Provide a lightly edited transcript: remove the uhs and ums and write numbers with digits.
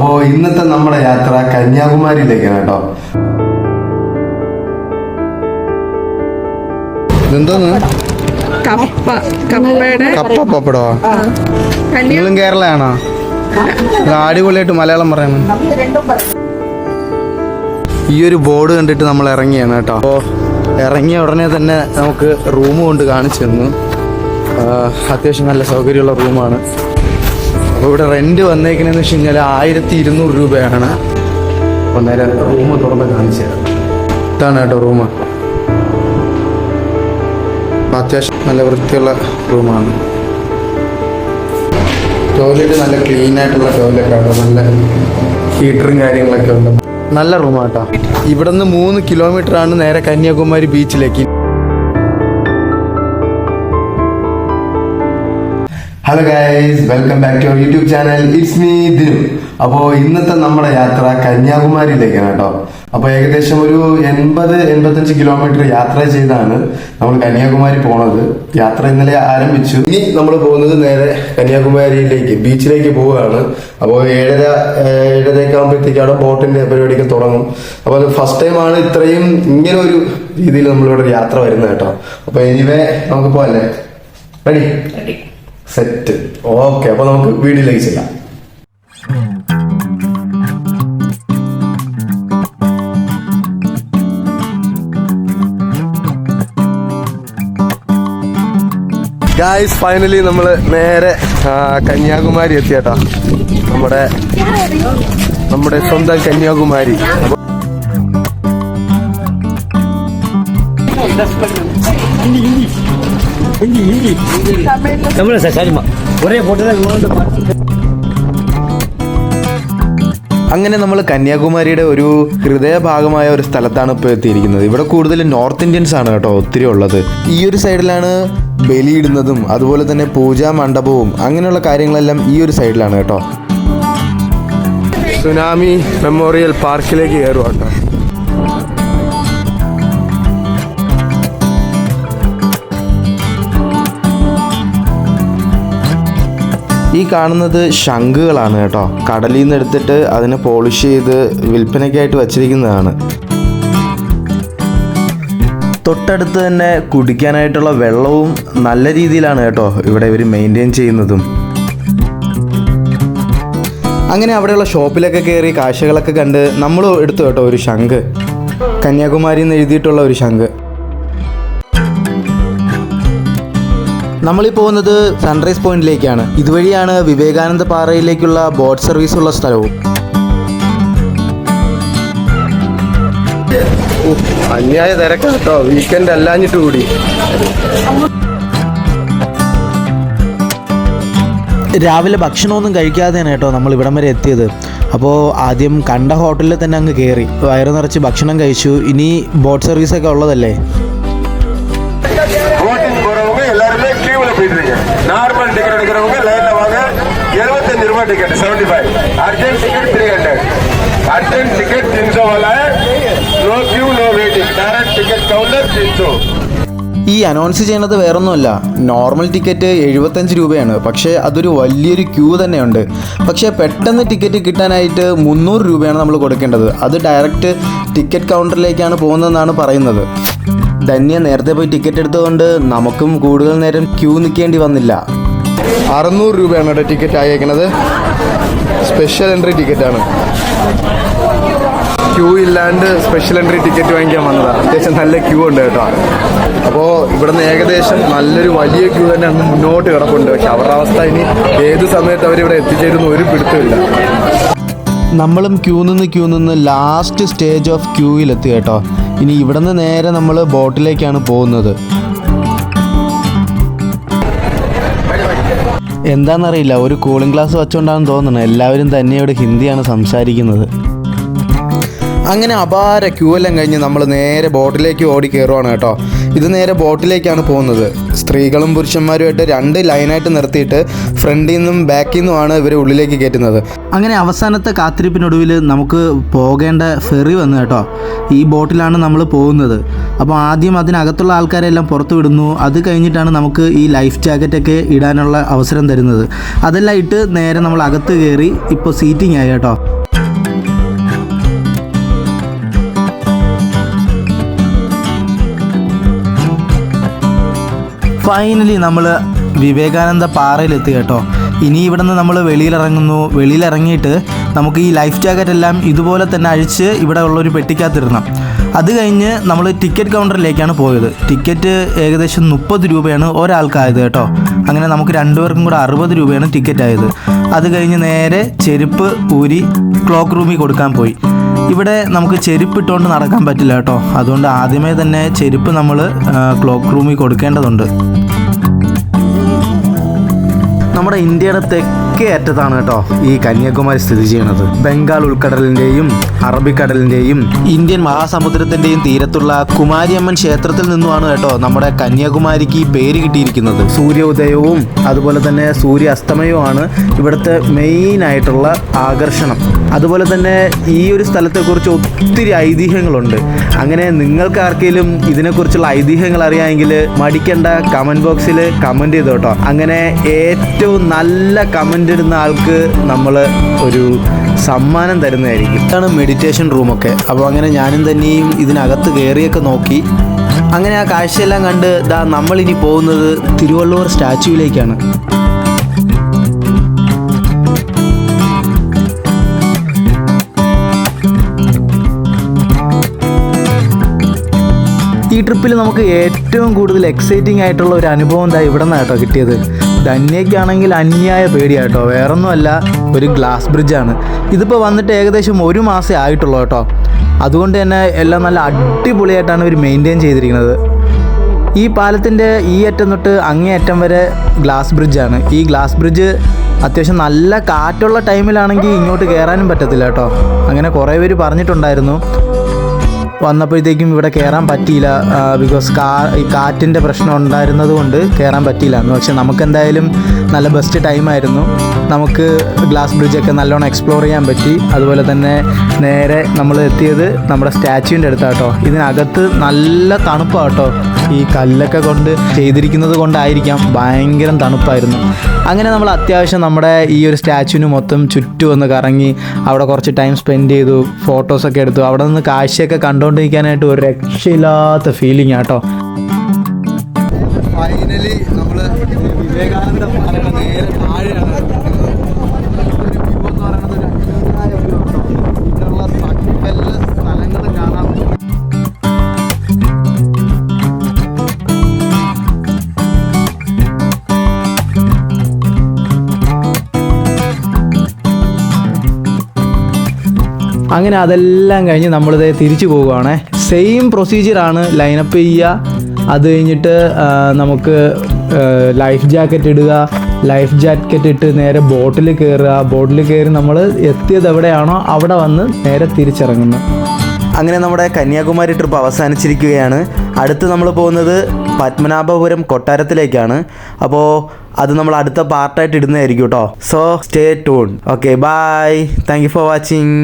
അപ്പോൾ ഇന്നത്തെ നമ്മുടെ യാത്ര കന്യാകുമാരിയിലേക്കാണ് കേട്ടോ. ഇതെന്തോന്ന്? കപ്പ പപ്പടോ? നിങ്ങളും കേരളയാണോ? അടിപൊളിയായിട്ട് മലയാളം പറയണം. ഈ ഒരു ബോർഡ് കണ്ടിട്ട് നമ്മൾ ഇറങ്ങിയാണ് കേട്ടോ. അപ്പോൾ ഇറങ്ങിയ ഉടനെ തന്നെ നമുക്ക് റൂം കൊണ്ട് കാണിച്ചു തന്നു. അത്യാവശ്യം നല്ല സൗകര്യമുള്ള റൂമാണ്. അപ്പോൾ ഇവിടെ റെന്റ് വന്നേക്കണെന്ന് വെച്ച് കഴിഞ്ഞാൽ 1200 രൂപയാണ്. അപ്പോൾ നേരെ റൂം തുറന്ന് കാണിച്ചു തരാം. ഇതാണ് കേട്ടോ റൂം. അപ്പോൾ അത്യാവശ്യം നല്ല വൃത്തിയുള്ള റൂമാണ്. ടോയ്ലറ്റ് നല്ല ക്ലീൻ ആയിട്ടുള്ള ടോയ്ലറ്റാണ്. നല്ല ഹീറ്ററും കാര്യങ്ങളൊക്കെ ഉണ്ട്. നല്ല റൂമാട്ടോ. ഇവിടെ നിന്ന് 3 കിലോമീറ്റർ ആണ് നേരെ കന്യാകുമാരി ബീച്ചിലേക്ക്. Hello guys, welcome back to our YouTube channel. It's me Dinu. അപ്പോൾ ഇന്നത്തെ നമ്മുടെ യാത്ര കന്യാകുമാരിയിലേക്കാണ് കേട്ടോ. അപ്പോൾ ഏകദേശം ഒരു 80-85 കിലോമീറ്റർ യാത്ര ചെയ്താണ് നമ്മൾ കന്യാകുമാരി പോണത്. യാത്ര ഇന്നലെ ആരംഭിച്ചു. ഇനി നമ്മൾ പോകുന്നത് നേരെ കന്യാകുമാരിയിലേക്ക് ബീച്ചിലേക്ക് പോവുകയാണ്. അപ്പോൾ 7:30 ആകുമ്പോഴത്തേക്കാണ് ബോട്ടിന്റെ പരിപാടിയൊക്കെ തുടങ്ങും. അപ്പോൾ അത് ഫസ്റ്റ് ടൈമാണ് ഇത്രയും ഇങ്ങനെ ഒരു രീതിയിൽ നമ്മളിവിടെ യാത്ര വരുന്നത് കേട്ടോ. അപ്പോൾ എനിവേ നമുക്ക് പോകല്ലേ? Ready set. ഓക്കെ, അപ്പൊ നമുക്ക് വീഡിയോയിലേക്ക് ചെയ്യാം. ഗായ്സ്, ഫൈനലി നമ്മൾ നേരെ കന്യാകുമാരി എത്തിയേട്ടാ. നമ്മുടെ സ്വന്തം കന്യാകുമാരി. അങ്ങനെ നമ്മൾ കന്യാകുമാരിയുടെ ഒരു ഹൃദയഭാഗമായ ഒരു സ്ഥലത്താണ് ഇപ്പോൾ എത്തിയിരിക്കുന്നത്. ഇവിടെ കൂടുതൽ നോർത്ത് ഇന്ത്യൻസ് ആണ് കേട്ടോ ഒത്തിരി ഉള്ളത്. ഈ ഒരു സൈഡിലാണ് ബലിയിടുന്നതും അതുപോലെ തന്നെ പൂജാ മണ്ഡപവും അങ്ങനെയുള്ള കാര്യങ്ങളെല്ലാം ഈ ഒരു സൈഡിലാണ് കേട്ടോ. സുനാമി മെമ്മോറിയൽ പാർക്കിലേക്ക് കയറുക കേട്ടോ. ഈ കാണുന്നത് ശംഖുകളാണ് കേട്ടോ. കടലിൽ നിന്ന് എടുത്തിട്ട് അതിനെ പോളിഷ് ചെയ്ത് വിൽപ്പനയ്ക്കായിട്ട് വച്ചിരിക്കുന്നതാണ്. തൊട്ടടുത്ത് തന്നെ കുടിക്കാനായിട്ടുള്ള വെള്ളവും നല്ല രീതിയിലാണ് കേട്ടോ ഇവിടെ ഇവർ മെയിൻറ്റെയിൻ ചെയ്യുന്നതും. അങ്ങനെ അവിടെയുള്ള ഷോപ്പിലൊക്കെ കയറി കാഴ്ചകളൊക്കെ കണ്ട് നമ്മൾ എടുത്തു കേട്ടോ ഒരു ശംഖ്. കന്യാകുമാരി എന്ന് എഴുതിയിട്ടുള്ള ഒരു ശംഖ്. നമ്മളീ പോകുന്നത് സൺറൈസ് പോയിന്റിലേക്കാണ്. ഇതുവഴിയാണ് വിവേകാനന്ദ പാറയിലേക്കുള്ള ബോട്ട് സർവീസ് ഉള്ള സ്ഥലവും. അന്യായ തിരക്ക് കേട്ടോ, വീക്കെൻഡ് അല്ലാഞ്ഞിട്ട് കൂടി. രാവിലെ ഭക്ഷണമൊന്നും കഴിക്കാതെയാണ് കേട്ടോ നമ്മൾ ഇവിടം വരെ എത്തിയത്. അപ്പോൾ ആദ്യം കണ്ട ഹോട്ടലിൽ തന്നെ അങ്ങ് കയറി വയറു നിറച്ച് ഭക്ഷണം കഴിച്ചു. ഇനി ബോട്ട് സർവീസൊക്കെ ഉള്ളതല്ലേ. நார்மல் டிக்கெட் எடுக்கிறவங்க லைன்ல வாங்க. 75 ரூபாய் ticket 75. Urgent ticket 300. Urgent ticket 300 वाला है. No queue no waiting. Direct ticket counter 300. ഈ അനൗൺസ് ചെയ്യുന്നത് വേറൊന്നുമല്ല, നോർമൽ ടിക്കറ്റ് 75 രൂപയാണ്. പക്ഷേ അതൊരു വലിയൊരു ക്യൂ തന്നെയുണ്ട്. പക്ഷേ പെട്ടെന്ന് ടിക്കറ്റ് കിട്ടാനായിട്ട് 300 രൂപയാണ് നമ്മൾ കൊടുക്കേണ്ടത്. അത് ഡയറക്റ്റ് ടിക്കറ്റ് കൗണ്ടറിലേക്കാണ് പോകുന്നതെന്നാണ് പറയുന്നത്. ധന്യ നേരത്തെ പോയി ടിക്കറ്റ് എടുത്തുകൊണ്ട് നമുക്കും കൂടുതൽ നേരം ക്യൂ നിൽക്കേണ്ടി വന്നില്ല. 600 രൂപയാണ് കേട്ടോ ടിക്കറ്റ് ആയേക്കുന്നത്. സ്പെഷ്യൽ എൻട്രി ടിക്കറ്റാണ്. ക്യൂ ഇല്ലാണ്ട് സ്പെഷ്യൽ എൻട്രി ടിക്കറ്റ് വാങ്ങിക്കാൻ വന്നതാണ്. അത്യാവശ്യം നല്ല ക്യൂ ഉണ്ട് കേട്ടോ. അപ്പോൾ ഇവിടുന്ന് ഏകദേശം നല്ലൊരു വലിയ ക്യൂ തന്നെ അന്ന് മുന്നോട്ട് കിടപ്പുണ്ട്. പക്ഷെ അവരുടെ അവസ്ഥ ഇനി ഏത് സമയത്ത് അവരിവിടെ എത്തിച്ചേരുന്ന ഒരു പിടുത്തമില്ല. നമ്മളും ക്യൂ നിന്ന് ലാസ്റ്റ് സ്റ്റേജ് ഓഫ് ക്യൂവിലെത്തി കേട്ടോ. ഇനി ഇവിടെ നിന്ന് നേരെ നമ്മൾ ബോട്ടിലേക്കാണ് പോകുന്നത്. എന്താണെന്നറിയില്ല, ഒരു കൂളിംഗ് ഗ്ലാസ് വെച്ചുകൊണ്ടാണെന്ന് തോന്നുന്നത് എല്ലാവരും തന്നെ ഇവിടെ ഹിന്ദിയാണ് സംസാരിക്കുന്നത്. അങ്ങനെ അപാര ക്യൂ എല്ലാം കഴിഞ്ഞ് നമ്മൾ നേരെ ബോട്ടിലേക്ക് ഓടി കയറുവാണ് കേട്ടോ. ഇത് നേരെ ബോട്ടിലേക്കാണ് പോകുന്നത്. സ്ത്രീകളും പുരുഷന്മാരുമായിട്ട് 2 ലൈനായിട്ട് നിർത്തിയിട്ട് ഫ്രണ്ടിൽ നിന്നും ബാക്കിൽ നിന്നുമാണ് ഇവരെ ഉള്ളിലേക്ക് കയറ്റുന്നത്. അങ്ങനെ അവസാനത്തെ കാത്തിരിപ്പിനൊടുവിൽ നമുക്ക് പോകേണ്ട ഫെറി വന്നു കേട്ടോ. ഈ ബോട്ടിലാണ് നമ്മൾ പോകുന്നത്. അപ്പോൾ ആദ്യം അതിനകത്തുള്ള ആൾക്കാരെല്ലാം പുറത്തു വിടുന്നു. അത് കഴിഞ്ഞിട്ടാണ് നമുക്ക് ഈ ലൈഫ് ജാക്കറ്റൊക്കെ ഇടാനുള്ള അവസരം തരുന്നത്. അതെല്ലാം ഇട്ട് നേരെ നമ്മൾ അകത്ത് കയറി ഇപ്പോൾ സീറ്റിംഗ് ആയി കേട്ടോ. ഫൈനലി നമ്മൾ വിവേകാനന്ദ പാറയിലെത്തി കേട്ടോ. ഇനി ഇവിടെ നിന്ന് നമ്മൾ വെളിയിലിറങ്ങിയിട്ട് നമുക്ക് ഈ ലൈഫ് ജാക്കറ്റ് എല്ലാം ഇതുപോലെ തന്നെ അഴിച്ച് ഇവിടെ ഉള്ളൊരു പെട്ടിക്കകത്തിടണം. അത് കഴിഞ്ഞ് നമ്മൾ ടിക്കറ്റ് കൗണ്ടറിലേക്കാണ് പോയത്. ടിക്കറ്റ് ഏകദേശം 30 രൂപയാണ് ഒരാൾക്കായത് കേട്ടോ. അങ്ങനെ നമുക്ക് 2 പേർക്കും കൂടെ 60 രൂപയാണ് ടിക്കറ്റ് ആയത്. അത് കഴിഞ്ഞ് നേരെ ചെരുപ്പ് ഊരി ക്ലോക്ക് റൂമിൽ കൊടുക്കാൻ പോയി. ഇവിടെ നമുക്ക് ചെരുപ്പ് ഇട്ടുകൊണ്ട് നടക്കാൻ പറ്റില്ല കേട്ടോ. അതുകൊണ്ട് ആദ്യമേ തന്നെ ചെരുപ്പ് നമ്മൾ ക്ലോക്ക് റൂമിൽ കൊടുക്കേണ്ടതുണ്ട്. നമ്മുടെ ഇന്ത്യയുടെ തെക്കേ അറ്റത്താണ് കേട്ടോ ഈ കന്യാകുമാരി സ്ഥിതി ചെയ്യുന്നത്. ബംഗാൾ ഉൾക്കടലിൻ്റെയും അറബിക്കടലിൻ്റെയും ഇന്ത്യൻ മഹാസമുദ്രത്തിൻ്റെയും തീരത്തുള്ള കുമാരിയമ്മൻ ക്ഷേത്രത്തിൽ നിന്നുമാണ് കേട്ടോ നമ്മുടെ കന്യാകുമാരിക്ക് ഈ പേര് കിട്ടിയിരിക്കുന്നത്. സൂര്യോദയവും അതുപോലെ തന്നെ സൂര്യാസ്തമയവുമാണ് ഇവിടുത്തെ മെയിനായിട്ടുള്ള ആകർഷണം. അതുപോലെ തന്നെ ഈ ഒരു സ്ഥലത്തെക്കുറിച്ച് ഒത്തിരി ഐതിഹ്യങ്ങളുണ്ട്. അങ്ങനെ നിങ്ങൾക്ക് ആർക്കെങ്കിലും ഇതിനെക്കുറിച്ചുള്ള ഐതിഹ്യങ്ങൾ അറിയാമെങ്കിൽ മടിക്കേണ്ട, കമൻറ്റ് ബോക്സിൽ കമൻറ്റ് ചെയ്തു കേട്ടോ. അങ്ങനെ ഏറ്റവും നല്ല കമൻ്റ് ഇടുന്ന ആൾക്ക് നമ്മൾ ഒരു സമ്മാനം തരുന്നതായിരിക്കും. ഇതാണ് മെഡിറ്റേഷൻ റൂമൊക്കെ. അപ്പോൾ അങ്ങനെ ഞാനും തന്നെയും ഇതിനകത്ത് കയറിയൊക്കെ നോക്കി. അങ്ങനെ ആ കാഴ്ചയെല്ലാം കണ്ട് നമ്മളിനി പോകുന്നത് തിരുവള്ളുവർ സ്റ്റാച്യുവിലേക്കാണ്. ഈ ട്രിപ്പിൽ നമുക്ക് ഏറ്റവും കൂടുതൽ എക്സൈറ്റിംഗ് ആയിട്ടുള്ള ഒരു അനുഭവം ഇവിടെ നിന്നാണ് കേട്ടോ കിട്ടിയത്. ധന്യയ്ക്കാണെങ്കിൽ അന്യായ പേടിയാട്ടോ. വേറൊന്നുമല്ല, ഒരു ഗ്ലാസ് ബ്രിഡ്ജാണ്. ഇതിപ്പോൾ വന്നിട്ട് ഏകദേശം 1 മാസമേ ആയിട്ടുള്ളൂ കേട്ടോ. അതുകൊണ്ട് തന്നെ എല്ലാം നല്ല അടിപൊളിയായിട്ടാണ് ഇവർ മെയിൻറ്റെയിൻ ചെയ്തിരിക്കുന്നത്. ഈ പാലത്തിൻ്റെ ഈ അറ്റം തൊട്ട് അങ്ങേ അറ്റം വരെ ഗ്ലാസ് ബ്രിഡ്ജാണ്. ഈ ഗ്ലാസ് ബ്രിഡ്ജ് അത്യാവശ്യം നല്ല കാറ്റുള്ള ടൈമിലാണെങ്കിൽ ഇങ്ങോട്ട് കയറാനും പറ്റത്തില്ല കേട്ടോ. അങ്ങനെ കുറേ പേര് പറഞ്ഞിട്ടുണ്ടായിരുന്നു. വന്നപ്പോഴത്തേക്കും ഇവിടെ കയറാൻ പറ്റിയില്ല, ബിക്കോസ് കാറ്റിൻ്റെ പ്രശ്നം ഉണ്ടായിരുന്നത് കൊണ്ട് കയറാൻ പറ്റിയില്ല എന്ന്. പക്ഷെ നമുക്കെന്തായാലും നല്ല ബെസ്റ്റ് ടൈമായിരുന്നു. നമുക്ക് ഗ്ലാസ് ബ്രിഡ്ജൊക്കെ നല്ലോണം എക്സ്പ്ലോർ ചെയ്യാൻ പറ്റി. അതുപോലെ തന്നെ നേരെ നമ്മൾ എത്തിയത് നമ്മുടെ സ്റ്റാച്യുവിൻ്റെ അടുത്താട്ടോ. ഇതിനകത്ത് നല്ല തണുപ്പാണ് കേട്ടോ. ഈ കല്ലൊക്കെ കൊണ്ട് ചെയ്തിരിക്കുന്നത് കൊണ്ടായിരിക്കാം ഭയങ്കര തണുപ്പായിരുന്നു. അങ്ങനെ നമ്മൾ അത്യാവശ്യം നമ്മുടെ ഈ ഒരു സ്റ്റാച്യുവിന് മൊത്തം ചുറ്റും ഒന്ന് കറങ്ങി അവിടെ കുറച്ച് ടൈം സ്പെൻഡ് ചെയ്തു, ഫോട്ടോസൊക്കെ എടുത്തു. അവിടെ നിന്ന് കാഴ്ചയൊക്കെ കണ്ടുകൊണ്ടിരിക്കാനായിട്ട് ഒരു രക്ഷയില്ലാത്ത ഫീലിംഗ് ആട്ടോ. ഫൈനലി നമ്മൾ വിവേകാനന്ദ പാറയുടെ നേരെ താഴെയാണ്. ഇവിടെയുള്ള സകല സ്ഥലങ്ങളും കാണാൻ പറ്റും. അങ്ങനെ അതെല്ലാം കഴിഞ്ഞ് നമ്മളിത് തിരിച്ചു പോവുകയാണ്. സെയിം പ്രൊസീജിയറാണ് ലൈനപ്പ് ചെയ്യുക. അത് കഴിഞ്ഞിട്ട് നമുക്ക് ലൈഫ് ജാക്കറ്റ് ഇടുക. ലൈഫ് ജാക്കറ്റ് ഇട്ട് നേരെ ബോട്ടിൽ കയറുക. ബോട്ടിൽ കയറി നമ്മൾ എത്തിയത് എവിടെയാണോ അവിടെ വന്ന് നേരെ തിരിച്ചിറങ്ങുന്നു. അങ്ങനെ നമ്മുടെ കന്യാകുമാരി ട്രിപ്പ് അവസാനിച്ചിരിക്കുകയാണ്. അടുത്ത് നമ്മൾ പോകുന്നത് പത്മനാഭപുരം കൊട്ടാരത്തിലേക്കാണ്. അപ്പോൾ അത് നമ്മൾ അടുത്ത പാർട്ടായിട്ട് ഇടുന്നതായിരിക്കും കേട്ടോ. So stay tune. Okay, bye. Thank you for watching.